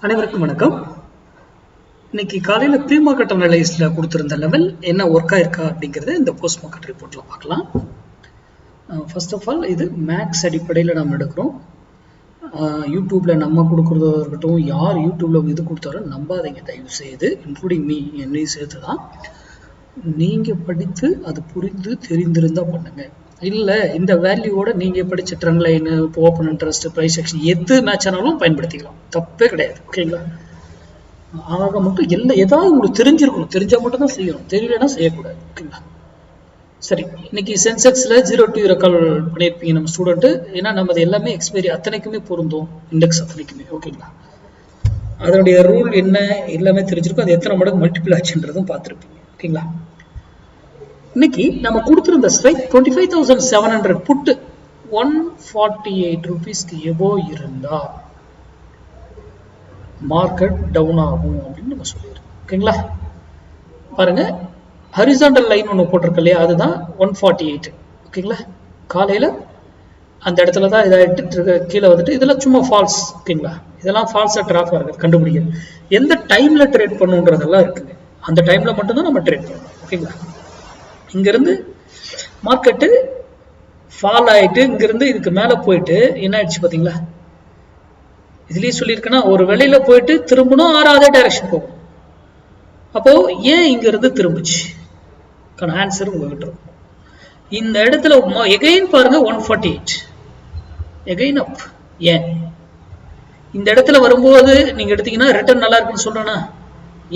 அனைவருக்கும் வணக்கம். இன்னைக்கு காலையில ப்ரீ மார்க்கெட் அனலைஸ்ல கொடுத்திருந்த லெவல் என்ன ஒர்க் ஆயிருக்கா அப்படிங்கறத இந்த போஸ்ட் மார்க்கெட் ரிப்போர்ட்ல பார்க்கலாம். ஃபர்ஸ்ட் ஆஃப் ஆல் இது மேக்ஸ் அடிப்படையில் நம்ம எடுக்கிறோம். யூடியூப்ல நம்ம கொடுக்கறதா இருக்கட்டும், யார் யூடியூப்ல இது கொடுத்தாலும் நம்பாதீங்க தயவு செய்து, இன்க்ளூடிங் மீ, என்னையும் சேர்த்து தான். நீங்க படித்து அது புரிந்து தெரிந்திருந்தா பண்ணுங்க. இல்ல இந்த வேல்யூவோட நீங்க படிச்ச trend line, open interest, price action எது மேட்ச் ஆனாலும் பயன்படுத்திக்கலாம், தப்பே கிடையாது. ஓகேங்களா? ஆக மட்டும் ஏதாவது உங்களுக்கு தெரிஞ்சிருக்கணும், தெரிஞ்சா மட்டும் தான் செய்யணும், தெரியலன்னா செய்யக்கூடாது. ஓகேங்களா? சரி, இன்னைக்கு சென்செக்ஸ்ல 0 ரெக்கால் பண்ணியிருப்பீங்க நம்ம ஸ்டூடெண்ட். ஏன்னா நம்ம எல்லாமே எக்ஸ்பைரி அத்தனைக்குமே பொருந்தும், இண்டெக்ஸ் அத்தனைக்குமே. ஓகேங்களா? அதனுடைய ரூல் என்ன எல்லாமே தெரிஞ்சிருக்கும், அது எத்தனை மடங்கு மல்டிபிள் ஆச்சுன்றதும் பார்த்துருப்பீங்க. ஓகேங்களா? இன்னைக்கு நம்ம கொடுத்திருந்த ஸ்ட்ரைக் 25,700 புட்டு 148 ரூபீஸ்க்கு எபோ இருந்தா மார்க்கெட் டவுன் ஆகும் அப்படின்னு நம்ம சொல்லியிருக்கோம். ஓகேங்களா? பாருங்க, ஹரிசாண்டல் லைன் ஒன்று போட்டிருக்கு இல்லையா, அதுதான் 148. ஓகேங்களா? காலையில அந்த இடத்துல தான் இதாகிட்டு கீழே வந்துட்டு இதெல்லாம் சும்மா ஃபால்ஸ். ஓகேங்களா? இதெல்லாம் ஃபால்ஸா டிராஃபா இருக்குது, கண்டுபிடிக்கிறது. எந்த டைம்ல ட்ரேட் பண்ணுன்றதெல்லாம் இருக்குங்க, அந்த டைம்ல மட்டும்தான் நம்ம ட்ரேட் பண்ணணும். ஓகேங்களா? இங்கிருந்து மார்க்கெட்டு ஃபால் ஆயிட்டு இங்கிருந்து இதுக்கு மேல போயிட்டு என்ன ஆயிடுச்சு பாத்தீங்களா? இதுலயே சொல்லியிருக்கேன்னா, ஒரு வெளியில போயிட்டு திரும்பணும், அதே டைரக்ஷன் போகும். அப்போ ஏன் இங்க இருந்து திரும்பிச்சு? ஆன்சர் உங்ககிட்ட இருக்கும். இந்த இடத்துல எகைன் பாருங்க 148 எகைன் அப். ஏன் இந்த இடத்துல வரும்போது நீங்க எடுத்தீங்கன்னா ரிட்டர்ன் நல்லா இருக்குன்னு சொல்றேன்னா,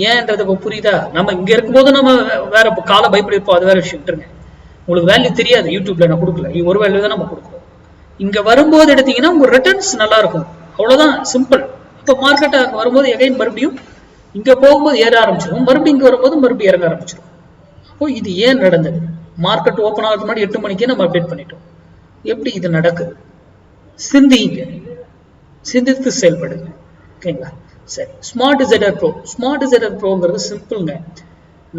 ஏன்றது இப்போ புரியுதா? நம்ம இங்க இருக்கும்போது நம்ம வேற காலை பயப்படிப்போம், அது வேற விஷயம். விட்டுருங்க, உங்களுக்கு வேல்யூ தெரியாது, யூடியூப்ல நான் கொடுக்கல, ஒரு வேல்யூ தான் நம்ம கொடுக்குறோம். இங்க வரும்போது எடுத்தீங்கன்னா உங்க ரிட்டர்ன்ஸ் நல்லா இருக்கும், அவ்வளவுதான், சிம்பிள். இப்போ மார்க்கெட் அங்க வரும்போது எகைன் மறுபடியும் இங்க போகும்போது ஏற ஆரம்பிச்சிடும், மறுபடியும் இங்க வரும்போது மறுபடியும் இறங்க ஆரம்பிச்சிடும். அப்போ இது ஏன் நடந்தது? மார்க்கெட் ஓப்பன் ஆகிறதுக்கு முன்னாடி 8 மணிக்கே நம்ம அப்டேட் பண்ணிட்டோம். எப்படி இது நடக்குது? சிந்திங்க, சிந்தித்து செயல்படுங்க. ஓகேங்களா? சரி, smart decider bro. Smart decider ப்ரோங்கிறது சிம்பிள்ங்க.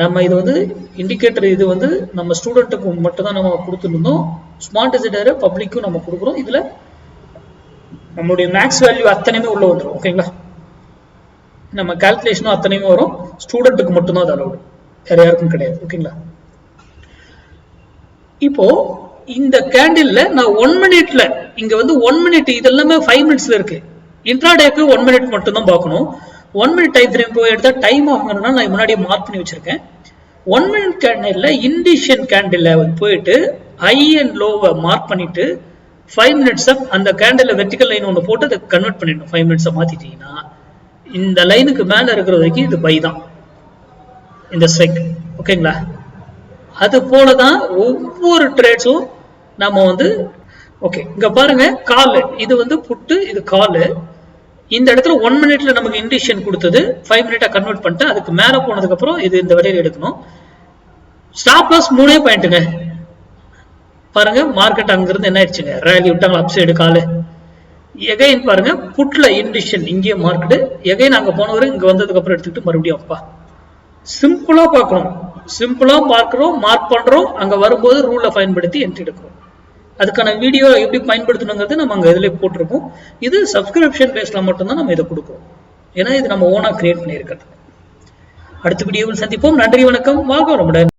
நம்ம இது வந்து இண்டிகேட்டர், இது வந்து நம்ம ஸ்டூடெண்ட்டுக்கு மட்டும் தான் நம்ம கொடுத்துருந்தோம். ஸ்மார்ட் டிசைடர் பப்ளிக்கும் நம்ம கொடுக்குறோம். இதுல நம்மளுடைய மேக்ஸ் வேல்யூ அத்தனையுமே உள்ள வந்துடும். ஓகேங்களா? நம்ம கால்குலேஷனும் அத்தனையுமே வரும், ஸ்டூடெண்ட்டுக்கு மட்டும்தான் அது அலோடு, வேற யாருக்கும் கிடையாது. ஓகேங்களா? இப்போ இந்த கேண்டில்ல நான் 1 மினிட்ல, இங்க வந்து 1 மினிட், இது எல்லாமே 5 மினிட்ஸ்ல இருக்கு. இன்ட்ராடேக்கு 1 மினிட் மட்டும் தான் பார்க்கணும். 1 மினிட் டைம் ஃப்ரேம் போய் எடுத்தா டைம் ஆகுங்கிறதுனால நான் முன்னாடியே மார்க் பண்ணி வச்சிருக்கேன். 1 மினிட் கேண்டில்ல இண்டிஷன் கேண்டில்ல போயிட்டு ஹை அண்ட் லோவை மார்க் பண்ணிட்டு 5 மினிட்ஸ் அந்த கேண்டில்ல வெர்டிகல் லைன் ஒன்று போட்டு அதை கன்வெர்ட் பண்ணிடணும். 5 மினிட்ஸை மாத்திட்டீங்கன்னா இந்த லைனுக்கு மேல இருக்கிற வரைக்கும் இது பை தான், இந்த ஸ்ட்ரைக். ஓகேங்களா? அது போலதான் ஒவ்வொரு ட்ரேட்ஸும் நம்ம வந்து. ஓகே, இங்க பாருங்க, கால் இது வந்து புட்டு, இது கால். இந்த இடத்துல 1 மினிட்ல நமக்கு இண்டிஷன் கொடுத்தது 5 மினிட்டா கன்வெர்ட் பண்ணிட்டு அதுக்கு மேல போனதுக்கு அப்புறம் இது இந்த வரையில எடுக்கணும். ஸ்டாப் லாஸ் 3 பாயிண்ட்டுங்க. பாருங்க, மார்க்கெட் அங்கிருந்து என்ன ஆயிடுச்சுங்க, ரேலி விட்டாங்க, அப் சைடு கால். எகைன் பாருங்க, புட்ல இண்டிஷன் இங்கே மார்க்கெட், எகைன் அங்க போனவரை இங்க வந்ததுக்கு அப்புறம் எடுத்துக்கிட்டு மறுபடியும் அப்பா. சிம்பிளா பார்க்கணும், சிம்பிளா பார்க்கிறோம், மார்க் பண்றோம், அங்க வரும்போது ரூலை பயன்படுத்தி என்ட்ரி எடுக்கிறோம். அதுக்கான வீடியோ எப்படி பயன்படுத்தணுங்கிறது நம்ம அங்கே இதில் போட்டிருக்கோம். இது சப்ஸ்கிரிப்ஷன் பேஸ்ல மட்டும்தான் நம்ம இதை கொடுக்குறோம், ஏன்னா இது நம்ம ஓனா கிரியேட் பண்ணியிருக்கிறது. அடுத்த வீடியோவில் சந்திப்போம். நன்றி, வணக்கம், வாழ்க வளமுடன்.